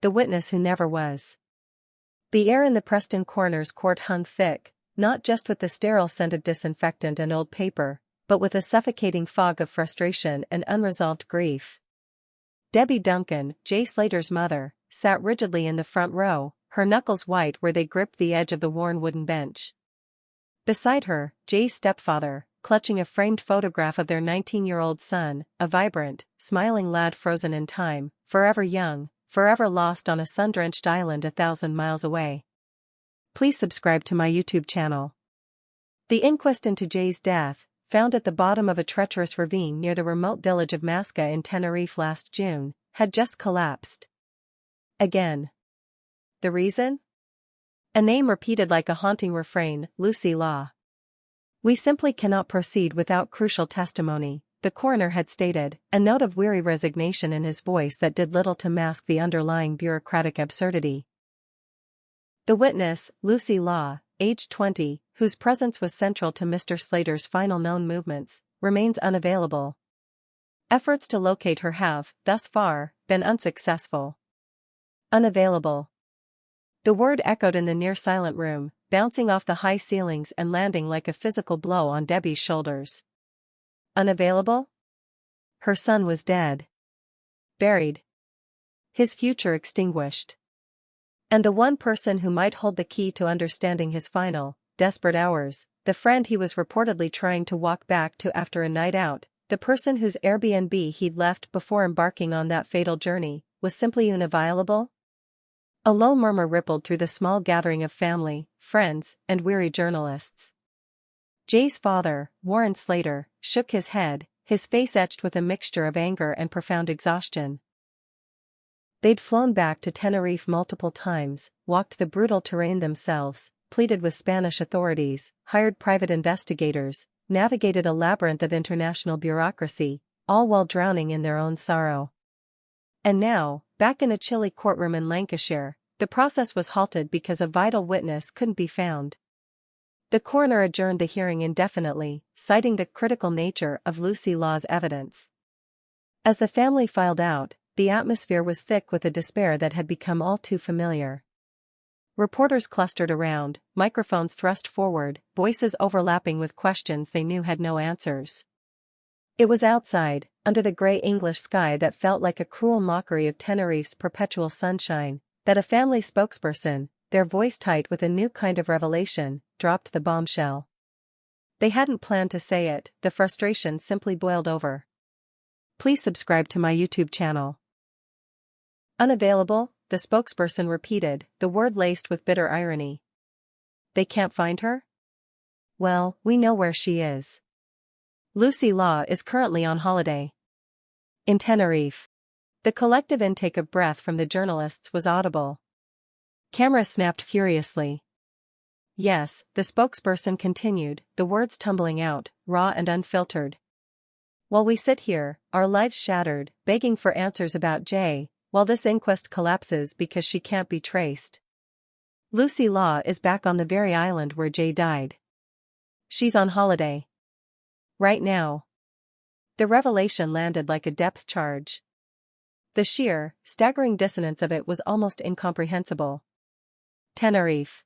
the witness who never was. The air in the Preston coroner's court hung thick, not just with the sterile scent of disinfectant and old paper, but with a suffocating fog of frustration and unresolved grief. Debbie Duncan, Jay Slater's mother, sat rigidly in the front row, her knuckles white where they gripped the edge of the worn wooden bench. Beside her, Jay's stepfather, clutching a framed photograph of their 19-year-old son, a vibrant, smiling lad frozen in time, forever young, forever lost on a sun-drenched island 1,000 miles away. Please subscribe to my YouTube channel. The inquest into Jay's death, found at the bottom of a treacherous ravine near the remote village of Masca in Tenerife last June, had just collapsed. Again. The reason? A name repeated like a haunting refrain, Lucy Law. We simply cannot proceed without crucial testimony, the coroner had stated, a note of weary resignation in his voice that did little to mask the underlying bureaucratic absurdity. The witness, Lucy Law, aged 20, whose presence was central to Mr. Slater's final known movements, remains unavailable. Efforts to locate her have, thus far, been unsuccessful. Unavailable. The word echoed in the near-silent room, bouncing off the high ceilings and landing like a physical blow on Debbie's shoulders. Unavailable? Her son was dead. Buried. His future extinguished. And the one person who might hold the key to understanding his final, desperate hours, the friend he was reportedly trying to walk back to after a night out, the person whose Airbnb he'd left before embarking on that fatal journey, was simply unavailable? A low murmur rippled through the small gathering of family, friends, and weary journalists. Jay's father, Warren Slater, shook his head, his face etched with a mixture of anger and profound exhaustion. They'd flown back to Tenerife multiple times, walked the brutal terrain themselves, pleaded with Spanish authorities, hired private investigators, navigated a labyrinth of international bureaucracy, all while drowning in their own sorrow. And now, back in a chilly courtroom in Lancashire, the process was halted because a vital witness couldn't be found. The coroner adjourned the hearing indefinitely, citing the critical nature of Lucy Law's evidence. As the family filed out, the atmosphere was thick with a despair that had become all too familiar. Reporters clustered around, microphones thrust forward, voices overlapping with questions they knew had no answers. It was outside, under the grey English sky that felt like a cruel mockery of Tenerife's perpetual sunshine, that a family spokesperson, their voice tight with a new kind of revelation, dropped the bombshell. They hadn't planned to say it, the frustration simply boiled over. Please subscribe to my YouTube channel. Unavailable, the spokesperson repeated, the word laced with bitter irony. They can't find her? Well, we know where she is. Lucy Law is currently on holiday. In Tenerife. The collective intake of breath from the journalists was audible. Cameras snapped furiously. Yes, the spokesperson continued, the words tumbling out, raw and unfiltered. While we sit here, our lives shattered, begging for answers about Jay, while this inquest collapses because she can't be traced. Lucy Law is back on the very island where Jay died. She's on holiday. Right now. The revelation landed like a depth charge. The sheer, staggering dissonance of it was almost incomprehensible. Tenerife.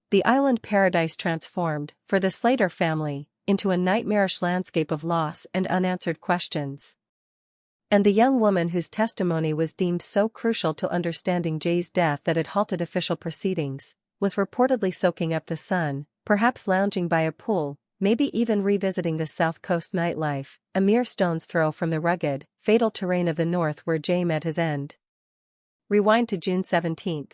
The island paradise transformed, for the Slater family, into a nightmarish landscape of loss and unanswered questions. And the young woman whose testimony was deemed so crucial to understanding Jay's death that it halted official proceedings, was reportedly soaking up the sun, perhaps lounging by a pool, maybe even revisiting the South Coast nightlife, a mere stone's throw from the rugged, fatal terrain of the north where Jay met his end. Rewind to June 17.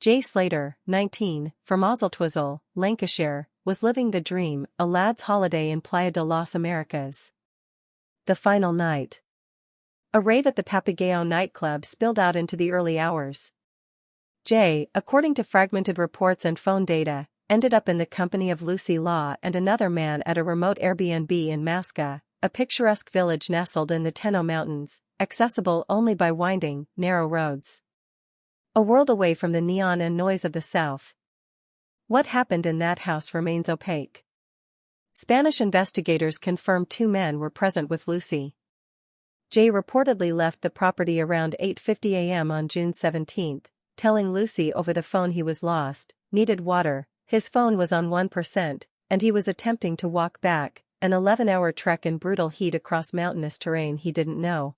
Jay Slater, 19, from Oswaldtwistle, Lancashire, was living the dream, a lad's holiday in Playa de las Americas. The final night. A rave at the Papagayo nightclub spilled out into the early hours. Jay, according to fragmented reports and phone data, ended up in the company of Lucy Law and another man at a remote Airbnb in Masca, a picturesque village nestled in the Tenno Mountains, accessible only by winding, narrow roads. A world away from the neon and noise of the South. What happened in that house remains opaque. Spanish investigators confirmed 2 men were present with Lucy. Jay reportedly left the property around 8:50 a.m. on June 17, telling Lucy over the phone he was lost, needed water, his phone was on 1%, and he was attempting to walk back, an 11-hour trek in brutal heat across mountainous terrain he didn't know.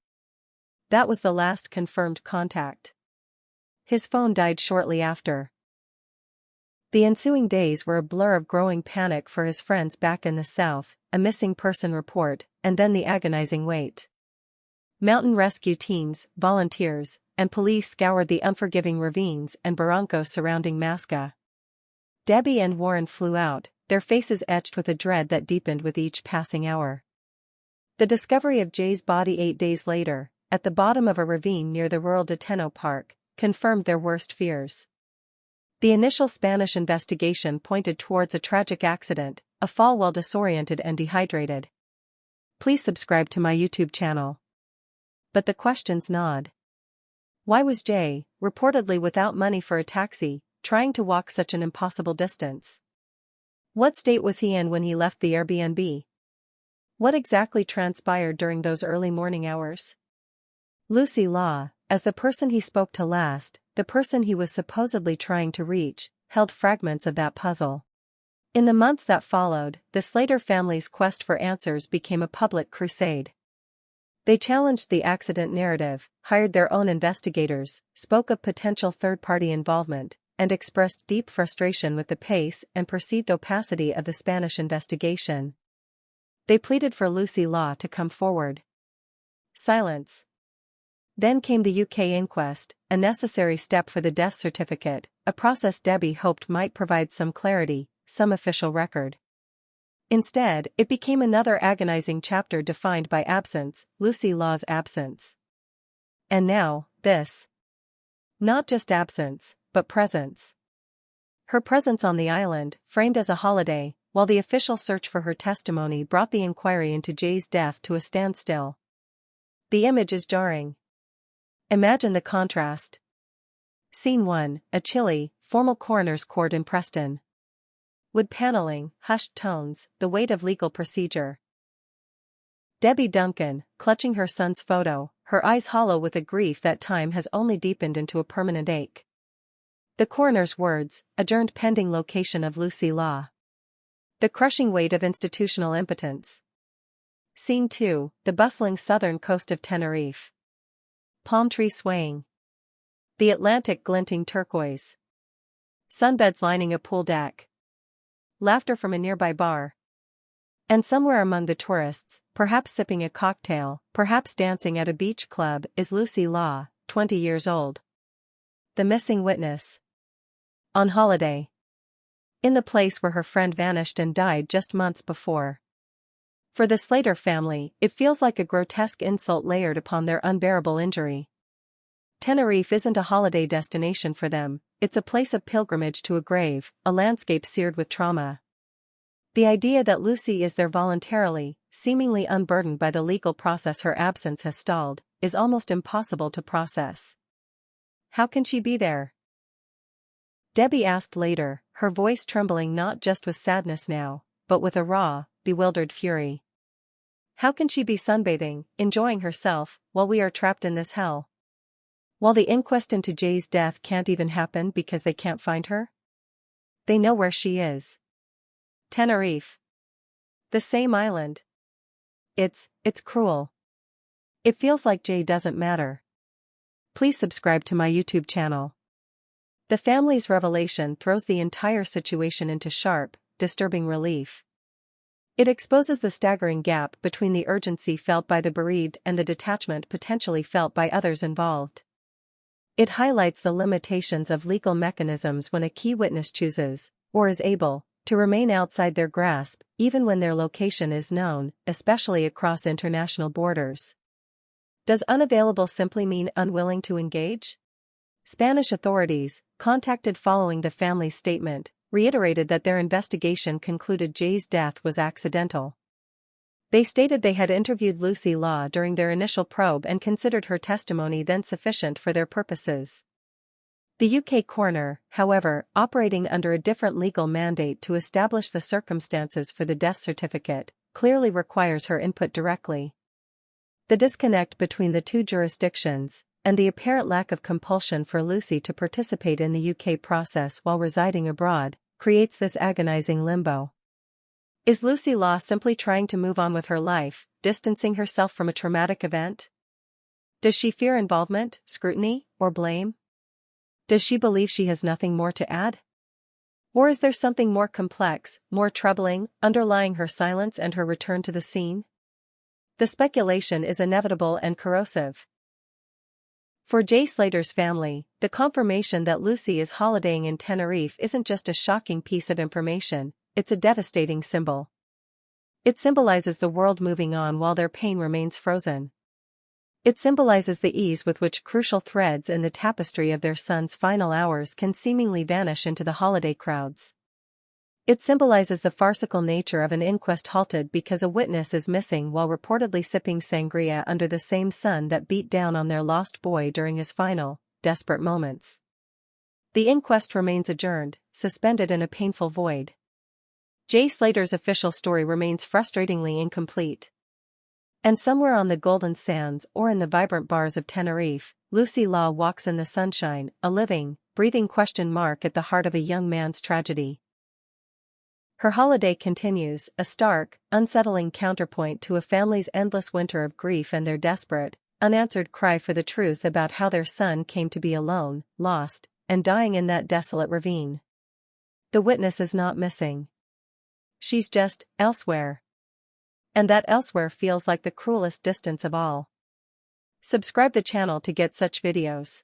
That was the last confirmed contact. His phone died shortly after. The ensuing days were a blur of growing panic for his friends back in the South, a missing person report, and then the agonizing wait. Mountain rescue teams, volunteers, and police scoured the unforgiving ravines and barrancos surrounding Masca. Debbie and Warren flew out, their faces etched with a dread that deepened with each passing hour. The discovery of Jay's body 8 days later, at the bottom of a ravine near the rural Deteno Park, confirmed their worst fears. The initial Spanish investigation pointed towards a tragic accident, a fall while disoriented and dehydrated. Please subscribe to my YouTube channel. But the questions gnawed. Why was Jay, reportedly without money for a taxi, trying to walk such an impossible distance? What state was he in when he left the Airbnb? What exactly transpired during those early morning hours? Lucy Law, as the person he spoke to last, the person he was supposedly trying to reach, held fragments of that puzzle. In the months that followed, the Slater family's quest for answers became a public crusade. They challenged the accident narrative, hired their own investigators, spoke of potential third-party involvement, and expressed deep frustration with the pace and perceived opacity of the Spanish investigation. They pleaded for Lucy Law to come forward. Silence. Then came the UK inquest, a necessary step for the death certificate, a process Debbie hoped might provide some clarity, some official record. Instead, it became another agonizing chapter defined by absence, Lucy Law's absence. And now, this. Not just absence, but presence. Her presence on the island, framed as a holiday, while the official search for her testimony brought the inquiry into Jay's death to a standstill. The image is jarring. Imagine the contrast. Scene 1, a chilly, formal coroner's court in Preston. Wood paneling, hushed tones, the weight of legal procedure. Debbie Duncan, clutching her son's photo, her eyes hollow with a grief that time has only deepened into a permanent ache. The coroner's words, adjourned pending location of Lucy Law. The crushing weight of institutional impotence. Scene 2, the bustling southern coast of Tenerife. Palm tree swaying. The Atlantic glinting turquoise. Sunbeds lining a pool deck. Laughter from a nearby bar. And somewhere among the tourists, perhaps sipping a cocktail, perhaps dancing at a beach club, is Lucy Law, 20 years old. The missing witness. On holiday. In the place where her friend vanished and died just months before. For the Slater family, it feels like a grotesque insult layered upon their unbearable injury. Tenerife isn't a holiday destination for them, it's a place of pilgrimage to a grave, a landscape seared with trauma. The idea that Lucy is there voluntarily, seemingly unburdened by the legal process her absence has stalled, is almost impossible to process. How can she be there? Debbie asked later, her voice trembling not just with sadness now, but with a raw, bewildered fury. How can she be sunbathing, enjoying herself, while we are trapped in this hell? While the inquest into Jay's death can't even happen because they can't find her? They know where she is. Tenerife. The same island. It's cruel. It feels like Jay doesn't matter. Please subscribe to my YouTube channel. The family's revelation throws the entire situation into sharp, disturbing relief. It exposes the staggering gap between the urgency felt by the bereaved and the detachment potentially felt by others involved. It highlights the limitations of legal mechanisms when a key witness chooses, or is able, to remain outside their grasp, even when their location is known, especially across international borders. Does unavailable simply mean unwilling to engage? Spanish authorities, contacted following the family's statement, reiterated that their investigation concluded Jay's death was accidental. They stated they had interviewed Lucy Law during their initial probe and considered her testimony then sufficient for their purposes. The UK coroner, however, operating under a different legal mandate to establish the circumstances for the death certificate, clearly requires her input directly. The disconnect between the two jurisdictions, and the apparent lack of compulsion for Lucy to participate in the UK process while residing abroad, creates this agonizing limbo. Is Lucy Law simply trying to move on with her life, distancing herself from a traumatic event? Does she fear involvement, scrutiny, or blame? Does she believe she has nothing more to add? Or is there something more complex, more troubling, underlying her silence and her return to the scene? The speculation is inevitable and corrosive. For Jay Slater's family, the confirmation that Lucy is holidaying in Tenerife isn't just a shocking piece of information, it's a devastating symbol. It symbolizes the world moving on while their pain remains frozen. It symbolizes the ease with which crucial threads in the tapestry of their son's final hours can seemingly vanish into the holiday crowds. It symbolizes the farcical nature of an inquest halted because a witness is missing while reportedly sipping sangria under the same sun that beat down on their lost boy during his final, desperate moments. The inquest remains adjourned, suspended in a painful void. Jay Slater's official story remains frustratingly incomplete. And somewhere on the golden sands or in the vibrant bars of Tenerife, Lucy Law walks in the sunshine, a living, breathing question mark at the heart of a young man's tragedy. Her holiday continues, a stark, unsettling counterpoint to a family's endless winter of grief and their desperate, unanswered cry for the truth about how their son came to be alone, lost, and dying in that desolate ravine. The witness is not missing. She's just elsewhere. And that elsewhere feels like the cruelest distance of all. Subscribe the channel to get such videos.